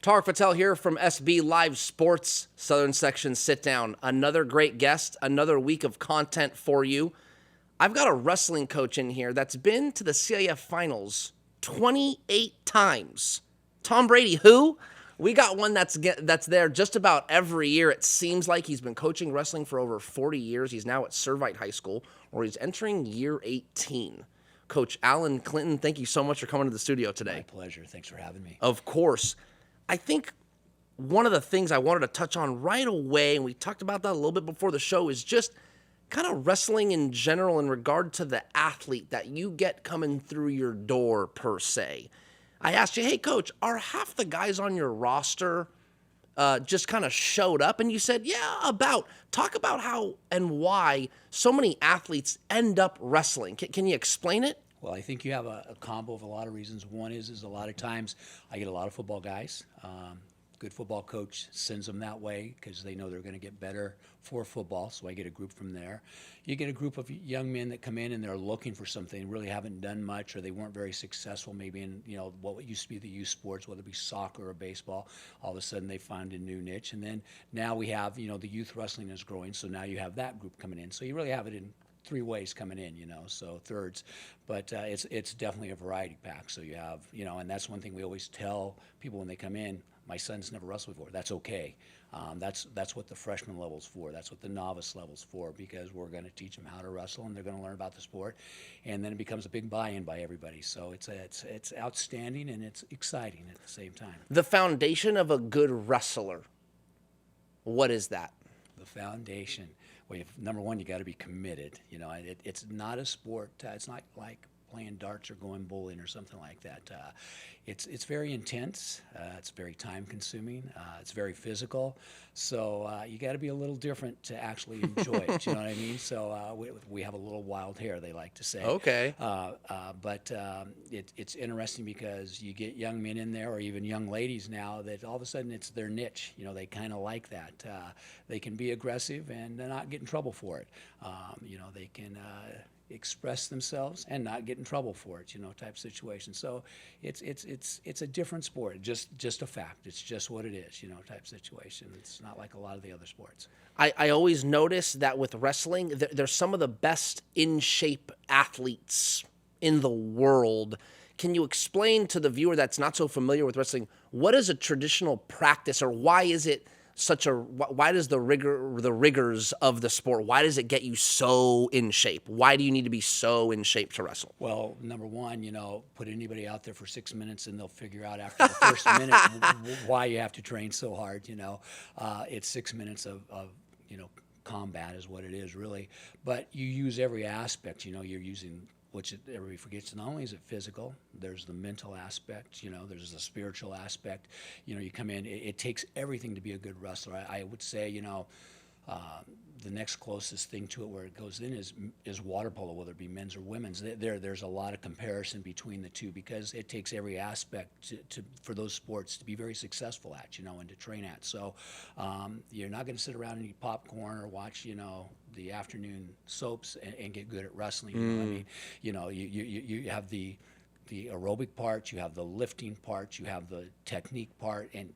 Tarek Patel here from SB Live Sports, Southern Section Sit Down. Another great guest, another week of content for you. I've got a wrestling coach in here that's been to the CIF finals 28 times. Tom Brady, who? We got one that's there just about every year. It seems like he's been coaching wrestling for over 40 years. He's now at Servite High School, where he's entering year 18. Coach Alan Clinton, thank you so much for coming to the studio today. My pleasure. Thanks for having me. Of course. I think one of the things I wanted to touch on right away, and we talked about that a little bit before the show, is just kind of wrestling in general in regard to the athlete that you get coming through your door, per se. I asked you, hey, Coach, are half the guys on your roster just kind of showed up? And you said, yeah, about. Talk about how and why so many athletes end up wrestling. Can you explain it? Well, I think you have a combo of a lot of reasons. One is a lot of times I get a lot of football guys. Good football coach sends them that way because they know they're going to get better for football, so I get a group from there. You get a group of young men that come in and they're looking for something, really haven't done much, or they weren't very successful maybe in what used to be the youth sports, whether it be soccer or baseball. All of a sudden they find a new niche, and then now we have the youth wrestling is growing, so now you have that group coming in. So you really have it in three ways coming in, so thirds, but it's definitely a variety pack. So you have, and that's one thing we always tell people when they come in. My son's never wrestled before. That's okay. That's what the freshman level's for. That's what the novice level's for, because we're going to teach them how to wrestle, and they're going to learn about the sport, and then it becomes a big buy-in by everybody. So it's outstanding and it's exciting at the same time. The foundation of a good wrestler. What is that? The foundation. Well, number one, you got to be committed. It's not a sport. It's not like playing darts or going bowling or something like that. It's very intense. It's very time consuming. It's very physical. So you got to be a little different to actually enjoy it. You know what I mean? So we have a little wild hair, they like to say. Okay. But it's interesting because you get young men in there, or even young ladies now, that all of a sudden it's their niche. They kind of like that. They can be aggressive and not get in trouble for it. They can express themselves and not get in trouble for it, type situation. So it's a different sport, just a fact. It's just what it is, type situation. It's not like a lot of the other sports. I always notice that with wrestling, there's some of the best in-shape athletes in the world. Can you explain to the viewer that's not so familiar with wrestling, what is a traditional practice, or why is it why does the rigors of the sport, why does it get you so in shape? Why do you need to be so in shape to wrestle? Well, number one, put anybody out there for 6 minutes and they'll figure out after the first minute why you have to train so hard. It's 6 minutes of combat is what it is, really. But you use every aspect. You're using, which everybody forgets, not only is it physical, there's the mental aspect, there's the spiritual aspect. You come in, it takes everything to be a good wrestler. I would say, the next closest thing to it where it goes in is water polo, whether it be men's or women's. There's a lot of comparison between the two, because it takes every aspect for those sports to be very successful at, and to train at. So you're not going to sit around and eat popcorn or watch, the afternoon soaps and get good at wrestling. You have the aerobic part, you have the lifting part, you have the technique part, and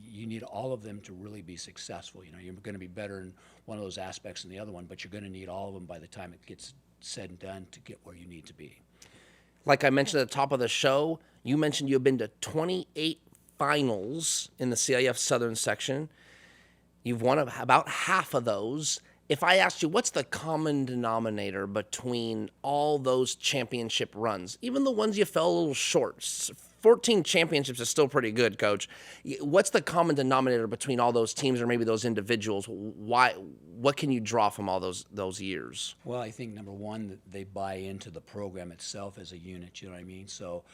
you need all of them to really be successful. You're going to be better in one of those aspects than the other one, but you're going to need all of them by the time it gets said and done to get where you need to be. Like I mentioned at the top of the show, you mentioned you have been to 28 finals in the CIF-SOUTHERN section. You've won about half of those. If I asked you, what's the common denominator between all those championship runs, even the ones you fell a little short? 14 championships is still pretty good, Coach. What's the common denominator between all those teams, or maybe those individuals? What can you draw from all those years? Well, I think number one, that they buy into the program itself as a unit. You know what I mean? So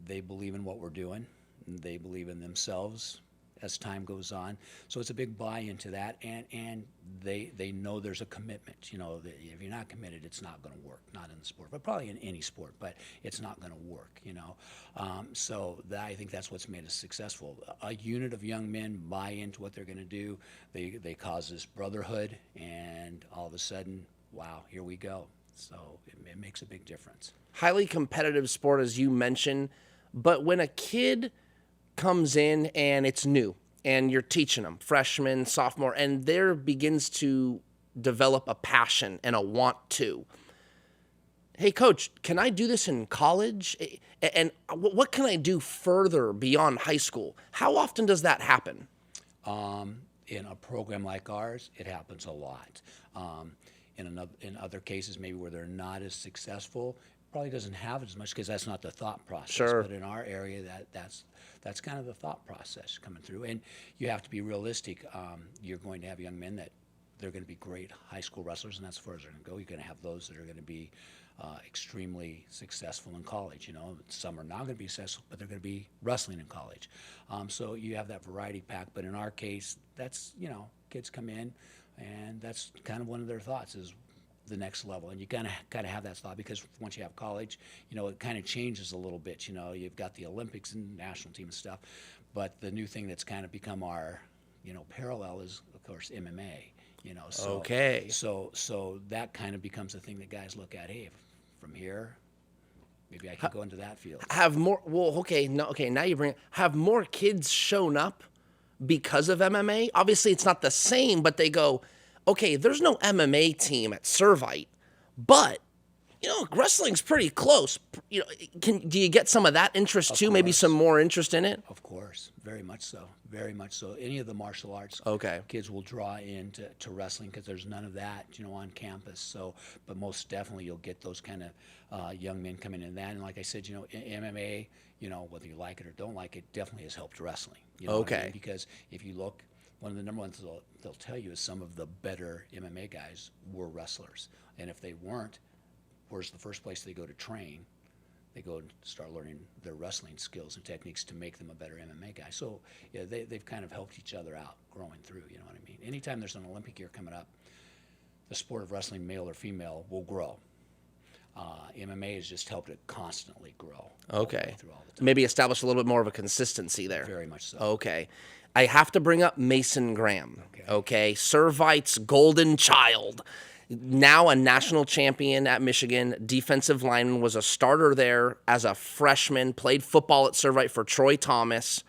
they believe in what we're doing. They believe in themselves as time goes on. So it's a big buy-in to that, and they know there's a commitment. That if you're not committed, it's not going to work. Not in the sport, but probably in any sport, but it's not going to work. So I think that's what's made us successful. A unit of young men buy into what they're going to do. They cause this brotherhood, and all of a sudden, wow, here we go. So it makes a big difference. Highly competitive sport, as you mentioned, but when a kid comes in and it's new and you're teaching them, freshman, sophomore, and there begins to develop a passion and a want to. Hey, coach, can I do this in college? And what can I do further beyond high school? How often does that happen? In a program like ours, it happens a lot. In other cases, maybe where they're not as successful, probably doesn't have as much because that's not the thought process. Sure. But in our area, that's kind of the thought process coming through. And you have to be realistic. You're going to have young men that they're going to be great high school wrestlers, and that's as far as they're going to go. You're going to have those that are going to be extremely successful in college. Some are not going to be successful, but they're going to be wrestling in college. So you have that variety pack. But in our case, that's, kids come in, and that's kind of one of their thoughts is the next level. And you kind of have that thought because once you have college, it kind of changes a little bit. You've got the Olympics and national team and stuff. But the new thing that's kind of become our, parallel is, of course, MMA. Okay. So that kind of becomes a thing that guys look at. Hey, from here, maybe I can go into that field. Now you bring it. Have more kids shown up because of MMA? Obviously, it's not the same, but they go, okay, there's no MMA team at Servite, but wrestling's pretty close. Do you get some of that interest too? Maybe some more interest in it? Of course, very much so. Very much so. Any of the martial arts kids will draw into wrestling because there's none of that, on campus. So, but most definitely you'll get those kind of young men coming in that. And like I said, MMA, whether you like it or don't like it, definitely has helped wrestling. What I mean? Because if you look, one of the number ones they'll tell you is some of the better MMA guys were wrestlers. And if they weren't, where's the first place they go to train? They go and start learning their wrestling skills and techniques to make them a better MMA guy. So yeah, they've kind of helped each other out growing through, you know what I mean? Anytime there's an Olympic year coming up, the sport of wrestling, male or female, will grow. MMA has just helped it constantly grow. Okay. Through all the time. Maybe establish a little bit more of a consistency there. Very much so. Okay. I have to bring up Mason Graham. Okay. Servite's golden child. Now a national champion at Michigan, defensive lineman, was a starter there as a freshman, played football at Servite for Troy Thomas.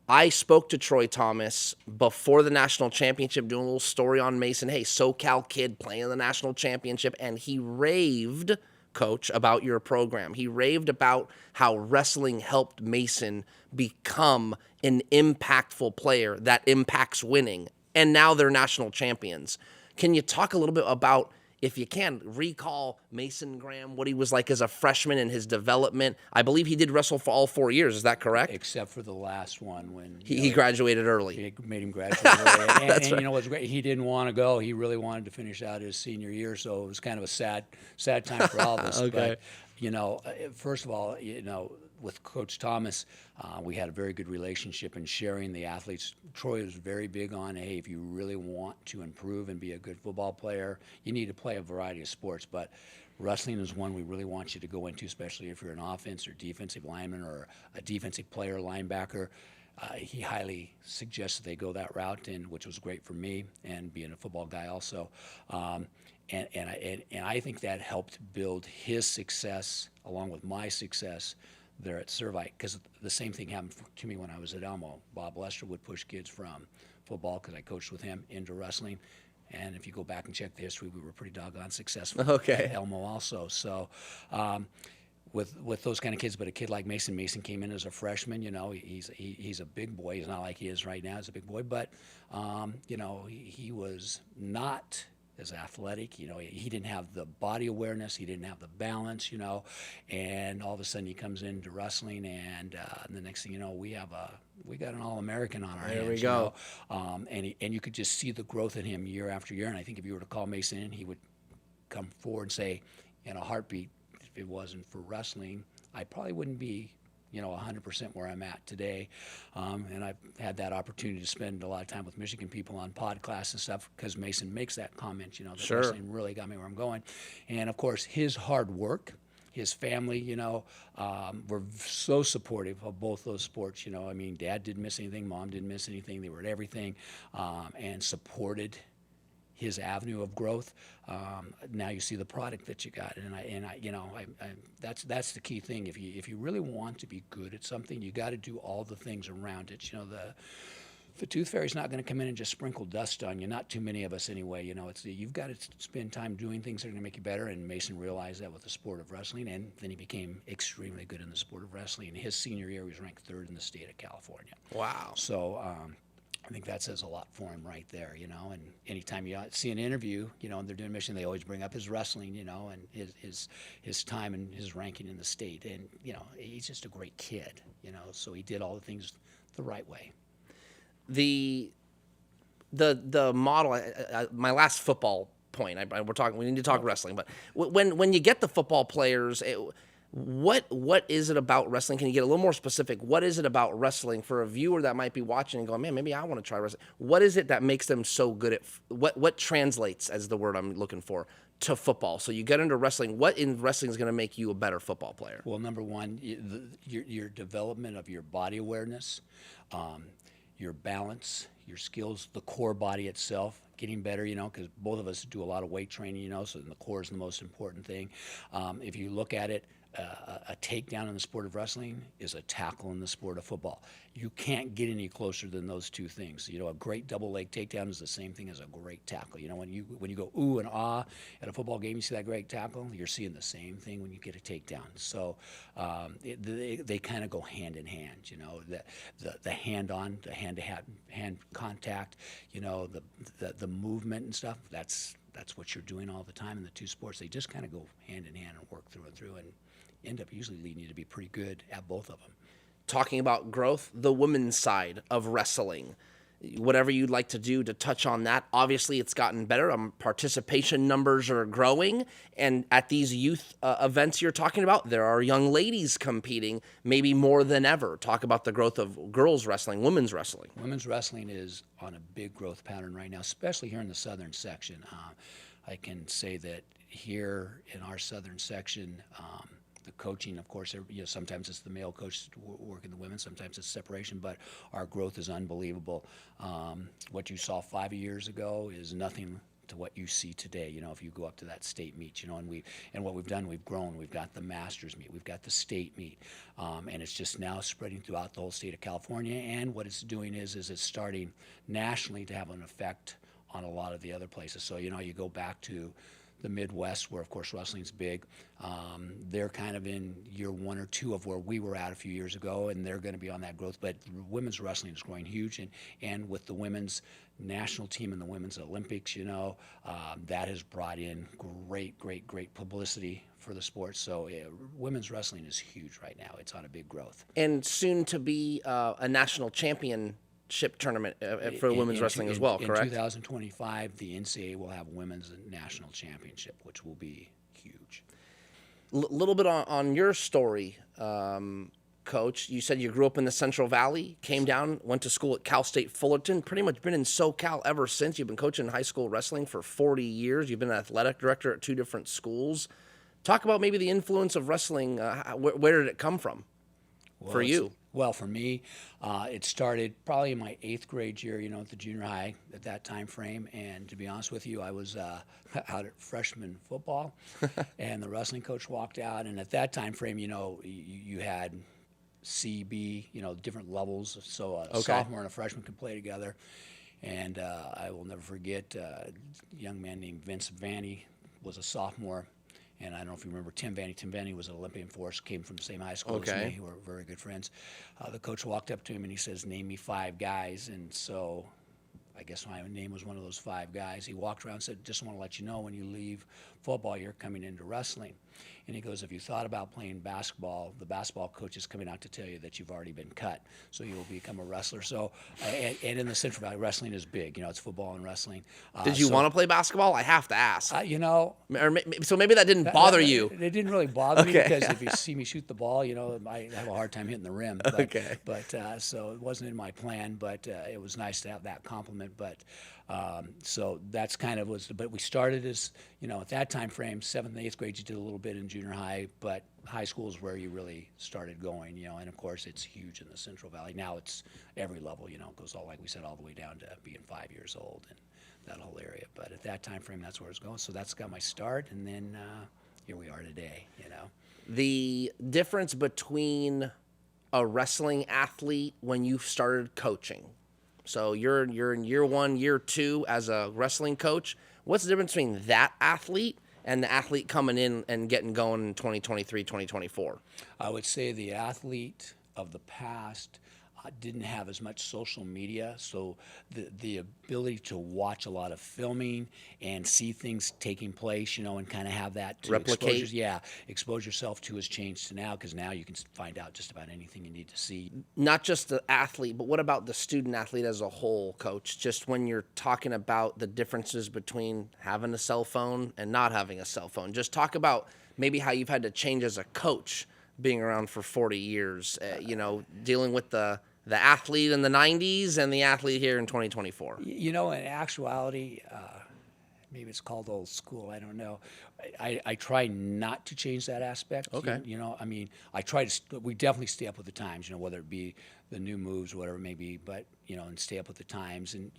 I spoke to Troy Thomas before the national championship, doing a little story on Mason. Hey, SoCal kid playing the national championship, and he raved, Coach, about your program. He raved about how wrestling helped Mason become an impactful player that impacts winning, and now they're national champions. Can you talk a little bit about, if you can, recall Mason Graham, what he was like as a freshman and his development? I believe he did wrestle for all 4 years. Is that correct? Except for the last one when he graduated early. He made him graduate early. And right. What's great, he didn't want to go. He really wanted to finish out his senior year, so it was kind of a sad time for all of us. Okay. But, first of all, with Coach Thomas, we had a very good relationship in sharing the athletes. Troy was very big on, hey, if you really want to improve and be a good football player, you need to play a variety of sports. But wrestling is one we really want you to go into, especially if you're an offense or defensive lineman or a defensive player, linebacker. He highly suggested they go that route, which was great for me, and being a football guy also. And I think that helped build his success along with my success there at Servite, because the same thing happened to me when I was at Elmo. Bob Lester would push kids from football, because I coached with him, into wrestling. And if you go back and check the history, we were pretty doggone successful at Elmo also. So with those kind of kids, but a kid like Mason came in as a freshman. He's a big boy. He's not like he is right now as a big boy, but he was not as athletic. He didn't have the body awareness. He didn't have the balance. And all of a sudden he comes into wrestling, and the next thing you know, we got an All-American on our hands. There we go. And you could just see the growth in him year after year. And I think if you were to call Mason in, he would come forward and say, in a heartbeat, if it wasn't for wrestling, I probably wouldn't be 100% where I'm at today. And I've had that opportunity to spend a lot of time with Michigan people on podcast and stuff, because Mason makes that comment, that Sure. wrestling really got me where I'm going. And of course, his hard work, his family, were so supportive of both those sports. Dad didn't miss anything, Mom didn't miss anything. They were at everything, and supported his avenue of growth. Now you see the product that you got, and that's the key thing. If you really want to be good at something, you got to do all the things around it. The tooth fairy's not going to come in and just sprinkle dust on you. Not too many of us anyway. You've got to spend time doing things that are going to make you better. And Mason realized that with the sport of wrestling, and then he became extremely good in the sport of wrestling. In his senior year, he was ranked 3rd in the state of California. Wow. So I think that says a lot for him right there. And anytime you see an interview, and they're doing mission, they always bring up his wrestling, and his time and his ranking in the state. And he's just a great kid. So he did all the things the right way. The model. My last football point. We need to talk wrestling, but when you get the football players, what is it about wrestling? Can you get a little more specific? What is it about wrestling for a viewer that might be watching and going, man, maybe I want to try wrestling? What is it that makes them so good at what translates as the word I'm looking for to football? So you get into wrestling. What in wrestling is going to make you a better football player? Well, number one, your development of your body awareness. Your balance, your skills, the core body itself, getting better, because both of us do a lot of weight training, so the core is the most important thing. If you look at it, a takedown in the sport of wrestling is a tackle in the sport of football. You can't get any closer than those two things. A great double leg takedown is the same thing as a great tackle. When you go ooh and ah at a football game, you see that great tackle, you're seeing the same thing when you get a takedown. So they kind of go hand in hand. The hand on, the hand to hand contact, the movement and stuff. That's what you're doing all the time in the two sports. They just kind of go hand in hand and work through and through, and end up usually leading you to be pretty good at both of them. Talking about growth, the women's side of wrestling, whatever you'd like to do to touch on that. Obviously, it's gotten better. Participation numbers are growing, and at these youth events you're talking about, there are young ladies competing, maybe more than ever. Talk about the growth of girls wrestling, women's wrestling. Women's wrestling is on a big growth pattern right now, especially here in the southern section. I can say that here in our southern section, the coaching, of course, sometimes it's the male coach working the women, sometimes it's separation, but our growth is unbelievable. What you saw 5 years ago is nothing to what you see today. If you go up to that state meet, and what we've done, we've grown. We've got the Masters meet, we've got the state meet, and it's just now spreading throughout the whole state of California. And what it's doing is it's starting nationally to have an effect on a lot of the other places. So you go back to the Midwest, where of course wrestling's big. They're kind of in year 1 or 2 of where we were at a few years ago, and they're going to be on that growth. But women's wrestling is growing huge, and with the women's national team and the women's Olympics, that has brought in great publicity for the sport. So women's wrestling is huge right now. It's on a big growth. And soon to be a national championship tournament for women's wrestling as well, correct? In 2025, the NCAA will have women's national championship, which will be huge. Little bit on your story, Coach. You said you grew up in the Central Valley, came down, went to school at Cal State Fullerton, pretty much been in SoCal ever since. You've been coaching high school wrestling for 40 years. You've been an athletic director at 2 different schools. Talk about maybe the influence of wrestling. Where did it come from for you? Well, for me, it started probably in my 8th grade year, at the junior high at that time frame. And to be honest with you, I was out at freshman football, and the wrestling coach walked out. And at that time frame, you had C, B, different levels. So a sophomore and a freshman could play together. And I will never forget a young man named Vince Vanny was a sophomore. And I don't know if you remember Tim Vanny. Tim Vanny was an Olympian for us, came from the same high school as me. We were very good friends. The coach walked up to him and he says, "Name me 5 guys." And so I guess my name was one of those 5 guys. He walked around and said, "Just want to let you know, when you leave football, you're coming into wrestling." And he goes, "If you thought about playing basketball, the basketball coach is coming out to tell you that you've already been cut, so you will become a wrestler." So, and in the Central Valley, wrestling is big. It's football and wrestling. Did you want to play basketball? I have to ask. So maybe that didn't bother you. It didn't really bother me, because if you see me shoot the ball, I have a hard time hitting the rim. But, so it wasn't in my plan, but it was nice to have that compliment. But so that's kind of but we started as, at that time frame, 7th and 8th grade, you did a little bit in junior high, but high school is where you really started going, and of course it's huge in the Central Valley. Now it's every level, it goes all, like we said, all the way down to being 5 years old. And that whole area. But at that time frame, that's where it's going. So that's got my start, and then here we are today. The difference between a wrestling athlete when you started coaching. So you're in year 1, year 2 as a wrestling coach. What's the difference between that athlete and the athlete coming in and getting going in 2023, 2024? I would say the athlete of the past didn't have as much social media, so the ability to watch a lot of filming and see things taking place, and kind of have that to Replicate. expose yourself to has changed to now, because now you can find out just about anything you need to see. Not just the athlete, but what about the student athlete as a whole, Coach? Just when you're talking about the differences between having a cell phone and not having a cell phone, just talk about maybe how you've had to change as a coach being around for 40 years, dealing with the athlete in the 90s and the athlete here in 2024. In actuality, maybe it's called old school, I don't know. I try not to change that aspect. Okay. I try to, we definitely stay up with the times, whether it be the new moves, whatever it may be, but, and stay up with the times. And,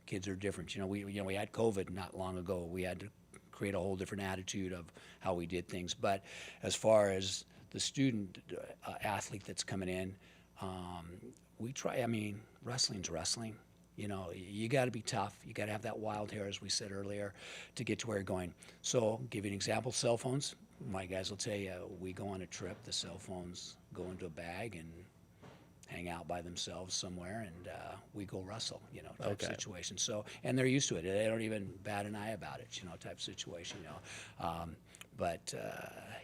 kids are different. We had COVID not long ago. We had to create a whole different attitude of how we did things. But as far as the student athlete that's coming in, we try, wrestling's wrestling. You got to be tough. You got to have that wild hair, as we said earlier, to get to where you're going. So, I'll give you an example. Cell phones. My guys will tell you, we go on a trip, the cell phones go into a bag and hang out by themselves somewhere, and we go wrestle, type situation. So, and they're used to it. They don't even bat an eye about it, type situation. But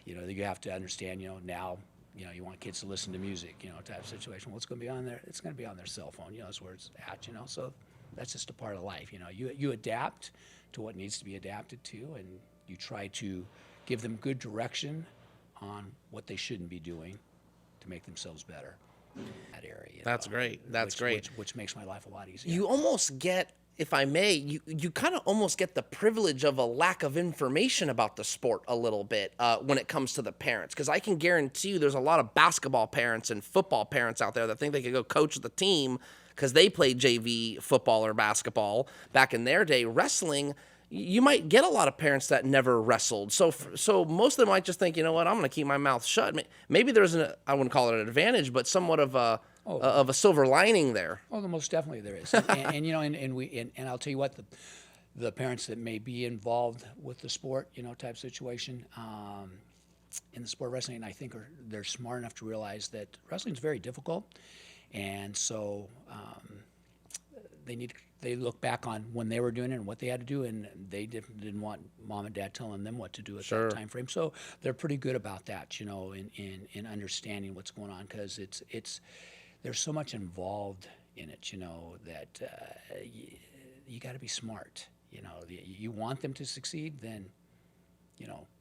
you have to understand, now. You want kids to listen to music, type situation. Well, it's going to be on there. It's going to be on their cell phone. That's where it's at. So that's just a part of life. You adapt to what needs to be adapted to, and you try to give them good direction on what they shouldn't be doing to make themselves better. That area. That's great. That's great. Which makes my life a lot easier. You almost get, if I may, you kind of almost get the privilege of a lack of information about the sport a little bit when it comes to the parents. Because I can guarantee you there's a lot of basketball parents and football parents out there that think they could go coach the team because they played JV football or basketball back in their day. Wrestling, you might get a lot of parents that never wrestled. So most of them might just think, I'm going to keep my mouth shut. Maybe there's I wouldn't call it an advantage, but somewhat of a silver lining there. Oh, most definitely there is. And I'll tell you what, the parents that may be involved with the sport, type situation, in the sport of wrestling, I think they're smart enough to realize that wrestling is very difficult, and so they look back on when they were doing it and what they had to do, and they didn't want mom and dad telling them what to do at that time frame. So they're pretty good about that, in understanding what's going on, because it's there's so much involved in it, that you got to be smart. You want them to succeed, then,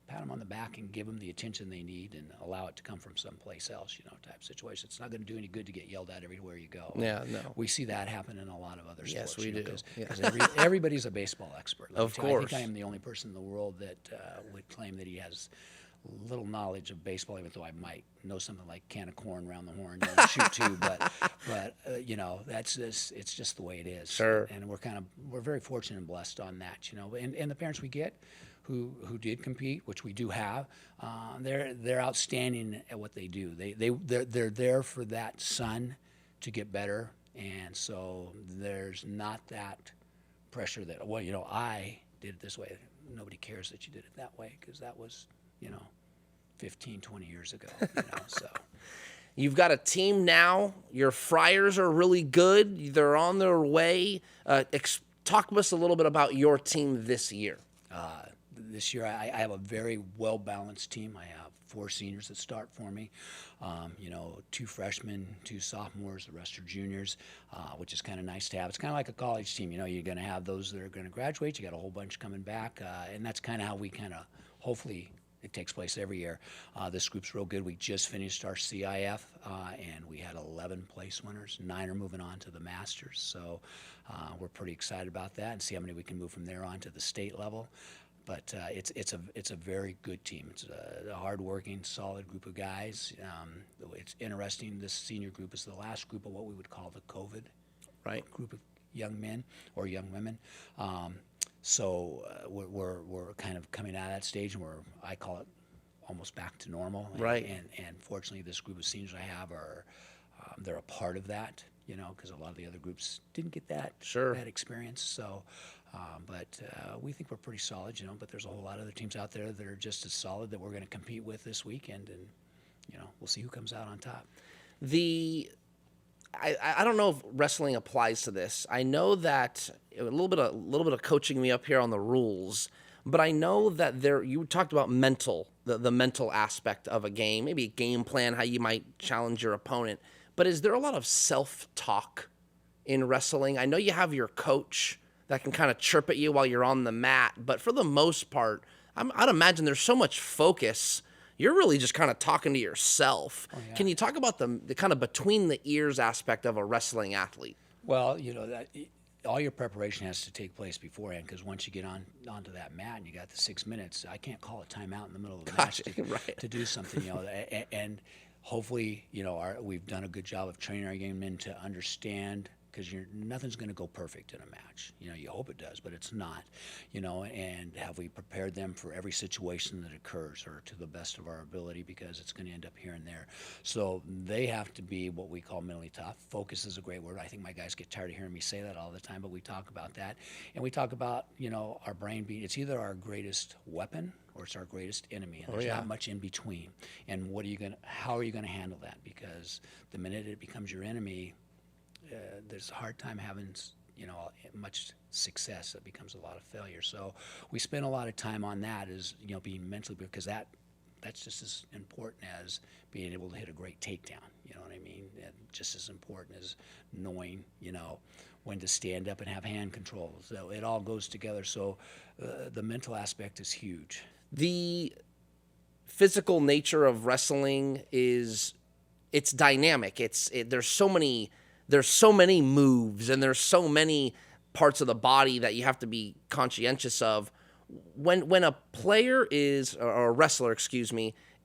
pat them on the back and give them the attention they need and allow it to come from someplace else, type situation. It's not going to do any good to get yelled at everywhere you go. Yeah, no. We see that happen in a lot of other sports. Yes, we do. Because everybody's a baseball expert. Of course. I think I am the only person in the world that would claim that he has little knowledge of baseball, even though I might know something like can of corn around the horn, shoot two, but that's just, it's just the way it is. Sure. And we're very fortunate and blessed on that, and the parents we get who did compete, which we do have, they're outstanding at what they do. They're there for that son to get better, and so there's not that pressure that, I did it this way. Nobody cares that you did it that way, because that was 15, 20 years ago, so. You've got a team now. Your Friars are really good. They're on their way. Talk to us a little bit about your team this year. This year, I have a very well-balanced team. I have 4 seniors that start for me, 2 freshmen, 2 sophomores, the rest are juniors, which is kind of nice to have. It's kind of like a college team. You're going to have those that are going to graduate. You got a whole bunch coming back, and that's kind of how we hopefully, it takes place every year. This group's real good. We just finished our CIF, and we had 11 place winners. 9 are moving on to the Masters, so we're pretty excited about that and see how many we can move from there on to the state level. But it's a very good team. It's a hard-working, solid group of guys. It's interesting. This senior group is the last group of what we would call the COVID group of young men or young women. We're kind of coming out of that stage, and I call it almost back to normal. Right. And fortunately, this group of seniors I have they're a part of that, because a lot of the other groups didn't get that experience. So, we think we're pretty solid, but there's a whole lot of other teams out there that are just as solid that we're going to compete with this weekend, and we'll see who comes out on top. I don't know if wrestling applies to this. I know that a little bit of coaching me up here on the rules, but I know that you talked about the mental aspect of a game, maybe a game plan, how you might challenge your opponent. But is there a lot of self-talk in wrestling? I know you have your coach that can kind of chirp at you while you're on the mat, but for the most part, I'd imagine there's so much focus. You're really just kind of talking to yourself. Oh, yeah. Can you talk about the kind of between the ears aspect of a wrestling athlete? Well, that all your preparation has to take place beforehand, because once you get onto that mat and you got the 6 minutes, I can't call a timeout in the middle of the match to do something, and hopefully, we've done a good job of training our young men to understand, because nothing's going to go perfect in a match. You hope it does, but it's not. And have we prepared them for every situation that occurs, or to the best of our ability, because it's going to end up here and there. So they have to be what we call mentally tough. Focus is a great word. I think my guys get tired of hearing me say that all the time, but we talk about that. And we talk about, our brain being, it's either our greatest weapon or it's our greatest enemy, and there's not much in between. And how are you gonna handle that? Because the minute it becomes your enemy, there's a hard time having much success. It becomes a lot of failure. So we spend a lot of time on that, being mentally, because that's just as important as being able to hit a great takedown. You know what I mean? And just as important as knowing, when to stand up and have hand control. So it all goes together. So the mental aspect is huge. The physical nature of wrestling it's dynamic. There's so many moves, and there's so many parts of the body that you have to be conscientious of. When a player or a wrestler,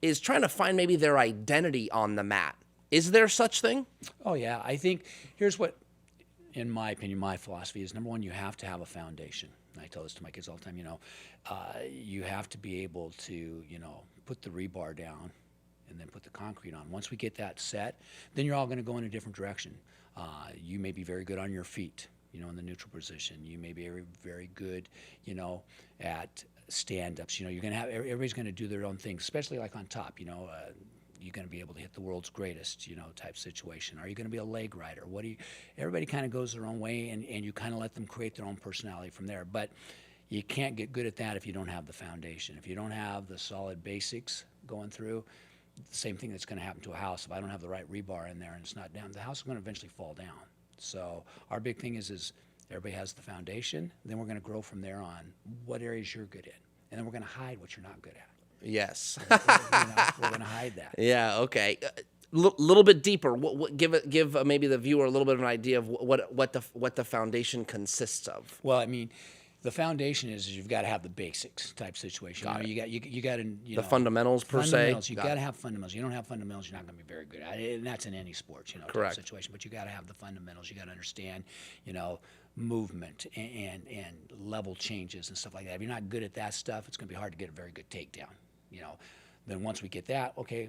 is trying to find maybe their identity on the mat, is there such thing? Oh yeah, I think here's what, in my opinion, my philosophy is: number one, you have to have a foundation. And I tell this to my kids all the time. You have to be able to, put the rebar down and then put the concrete on. Once we get that set, then you're all going to go in a different direction. You may be very good on your feet, in the neutral position. You may be very, very good, at stand-ups. You're going to have, everybody's going to do their own thing, especially like on top. You're going to be able to hit the world's greatest, type situation. Are you going to be a leg rider? Everybody kind of goes their own way, and you kind of let them create their own personality from there. But you can't get good at that if you don't have the foundation. If you don't have the solid basics going through, the same thing that's going to happen to a house. If I don't have the right rebar in there and it's not down, the house is going to eventually fall down. So our big thing is everybody has the foundation, then we're going to grow from there on what areas you're good in. And then we're going to hide what you're not good at. Yes. We're going to hide that. Yeah, okay. Little bit deeper. Give maybe the viewer a little bit of an idea of what the foundation consists of. Well, I mean, the foundation is you've got to have the basics type situation. You got to the fundamentals per se. You got to have fundamentals. You don't have fundamentals, you're not going to be very good at it. And that's in any sport, Correct. Type situation. But you got to have the fundamentals. You got to understand, movement and level changes and stuff like that. If you're not good at that stuff, it's going to be hard to get a very good takedown. Then once we get that, okay,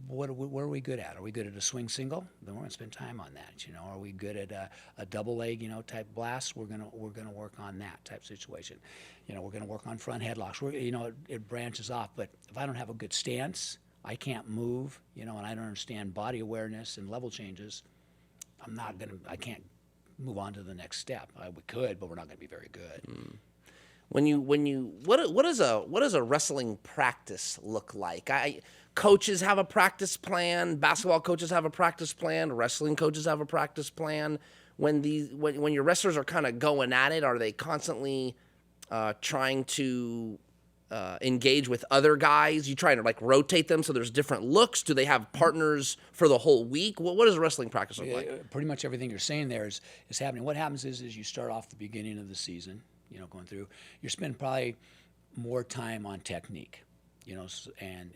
what are we good at? Are we good at a swing single? Then we're going to spend time on that. Are we good at a double leg, type blast? We're gonna work on that type situation. We're going to work on front headlocks. It branches off. But if I don't have a good stance, I can't move. And I don't understand body awareness and level changes. I can't move on to the next step. We could, but we're not going to be very good. Mm. What does a wrestling practice look like? Coaches have a practice plan. Basketball coaches have a practice plan. Wrestling coaches have a practice plan. When your wrestlers are kind of going at it, are they constantly trying to engage with other guys? You trying to rotate them so there's different looks? Do they have partners for the whole week? What does a wrestling practice look like? Pretty much everything you're saying there is happening. What happens is you start off the beginning of the season, going through. You spend probably more time on technique, and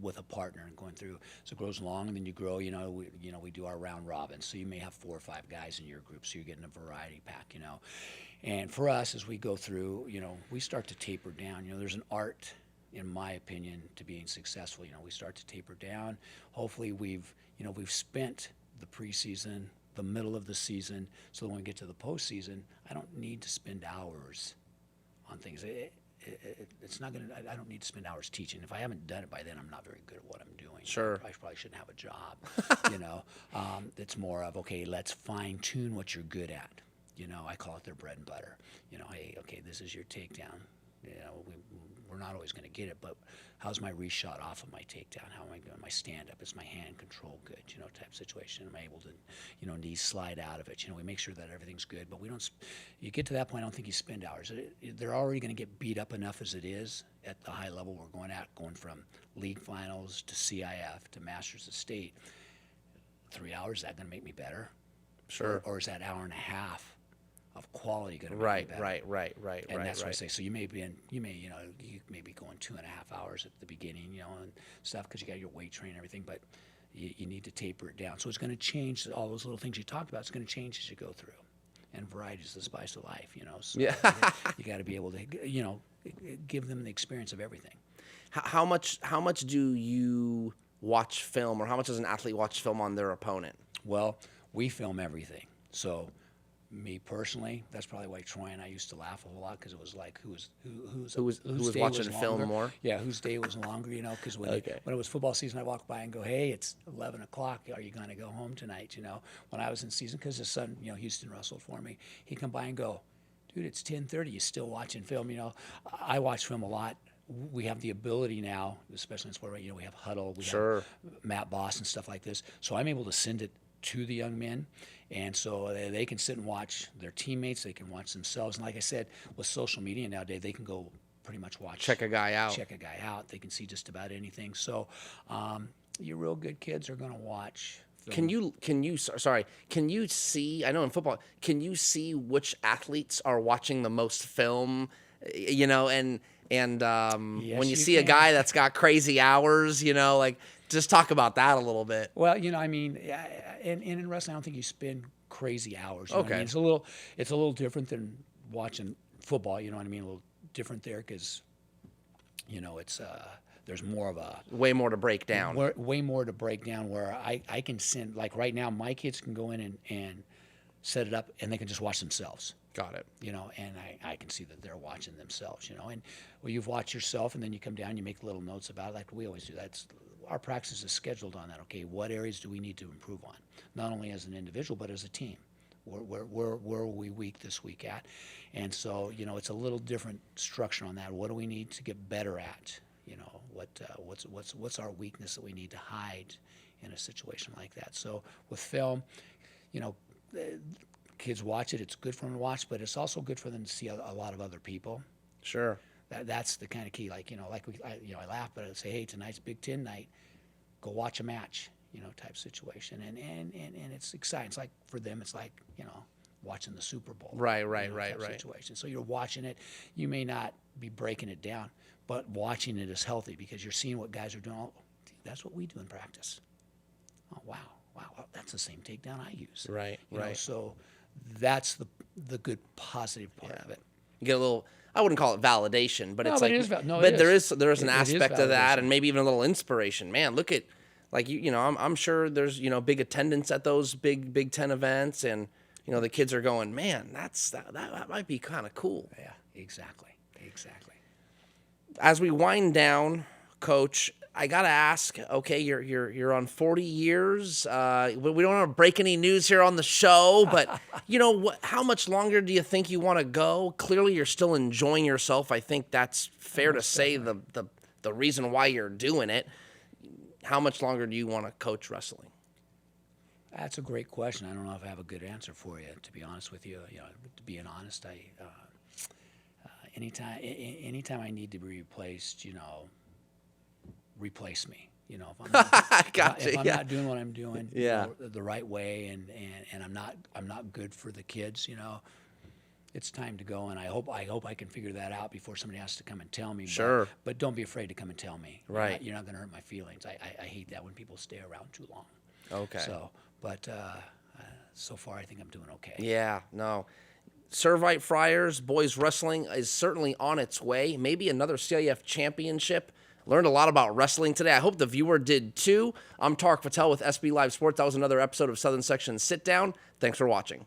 with a partner and going through. So it grows along, and then you grow. We do our round robin. So you may have 4 or 5 guys in your group, so you're getting a variety pack. And for us, as we go through, we start to taper down. There's an art, in my opinion, to being successful. We start to taper down. Hopefully, we've spent the preseason, the middle of the season, so when we get to the postseason, I don't need to spend hours on things. It's not gonna. I don't need to spend hours teaching. If I haven't done it by then, I'm not very good at what I'm doing. Sure. I probably shouldn't have a job. It's more of, okay, let's fine tune what you're good at. I call it their bread and butter. Hey, okay, this is your takedown. We're not always going to get it, but how's my reshot off of my takedown? How am I doing my stand-up? Is my hand control good? Type situation. Am I able to, knees slide out of it? We make sure that everything's good, but we don't. You get to that point, I don't think you spend hours. They're already going to get beat up enough as it is at the high level we're going from league finals to CIF to Masters of State. 3 hours, is that going to make me better? Sure. Or is that hour and a half of quality going to Right, be better? right. And that's right. what I say. So you may be going 2.5 hours at the beginning, and stuff, because you got your weight training and everything, but you need to taper it down. So it's going to change. All those little things you talked about, it's going to change as you go through. And variety is the spice of life, So Yeah. you got to be able to, give them the experience of everything. How much do you watch film, or how much does an athlete watch film on their opponent? Well, we film everything. So me personally, that's probably why Troy and I used to laugh a whole lot, because it was like who was watching film more? Yeah, whose day was longer, because when it was football season, I walk by and go, hey, it's 11 o'clock. Are you going to go home tonight? When I was in season, because his son, Houston wrestled for me, he'd come by and go, dude, it's 10:30. You still watching film? I watch film a lot. We have the ability now, especially in sport, right? We have Huddle, we Sure. have Matt Boss and stuff like this. So I'm able to send it to the young men, and so they can sit and watch their teammates. They can watch themselves, and like I said, with social media nowadays, they can go pretty much watch. Check a guy out. They can see just about anything. So your real good kids are going to watch film. Can you see, I know in football, can you see which athletes are watching the most film, and Yes, when you you see a can. guy that's got crazy hours, just talk about that a little bit. Well, and in wrestling, I don't think you spend crazy hours. You know what I Okay. mean? It's a little different than watching football. You know what I mean? A little different there, because it's there's more of a Way more to break down. way more to break down. Where I can send, like right now, my kids can go in and set it up, and they can just watch themselves. Got it. And I can see that they're watching themselves, and you've watched yourself, and then you come down, you make little notes about it, like we always do. That's our practice is scheduled on that. Okay, what areas do we need to improve on, not only as an individual but as a team? Where are we weak this week at? And so it's a little different structure on that. What do we need to get better at? What's our weakness that we need to hide in a situation like that? So with film, kids watch it. It's good for them to watch, but it's also good for them to see a lot of other people. Sure. That's the kind of key. I laugh, but I say, hey, tonight's Big Ten night. Go watch a match, type situation, and it's exciting. It's like for them, it's like watching the Super Bowl. Right. Type situation. So you're watching it. You may not be breaking it down, but watching it is healthy, because you're seeing what guys are doing. Oh, that's what we do in practice. Oh, wow, that's the same takedown I use. Right. So that's the good positive part of it. You get a little, I wouldn't call it validation, but No, it's but like, it is but it there is. is an It is aspect of that, validation. and maybe even a little inspiration. Man, look at, like, I'm sure there's big attendance at those Big Ten events, and the kids are going, man, that might be kind of cool. Yeah, exactly. As we wind down, Coach, I gotta ask. Okay, you're on 40 years. We don't want to break any news here on the show, but how much longer do you think you want to go? Clearly, you're still enjoying yourself. I think that's fair to say. The reason why you're doing it. How much longer do you want to coach wrestling? That's a great question. I don't know if I have a good answer for you, to be honest with you. To be honest, anytime I need to be replaced, replace me. If I'm not doing what I'm doing the right way, and I'm not good for the kids, it's time to go, and I hope I can figure that out before somebody has to come and tell me. Sure. But don't be afraid to come and tell me. Right. You're not going to hurt my feelings. I hate that when people stay around too long. Okay. So, but so far I think I'm doing okay. Yeah, no. Servite Friars boys wrestling is certainly on its way. Maybe another CIF championship. Learned a lot about wrestling today. I hope the viewer did too. I'm Tarek Patel with SB Live Sports. That was another episode of Southern Section Sit Down. Thanks for watching.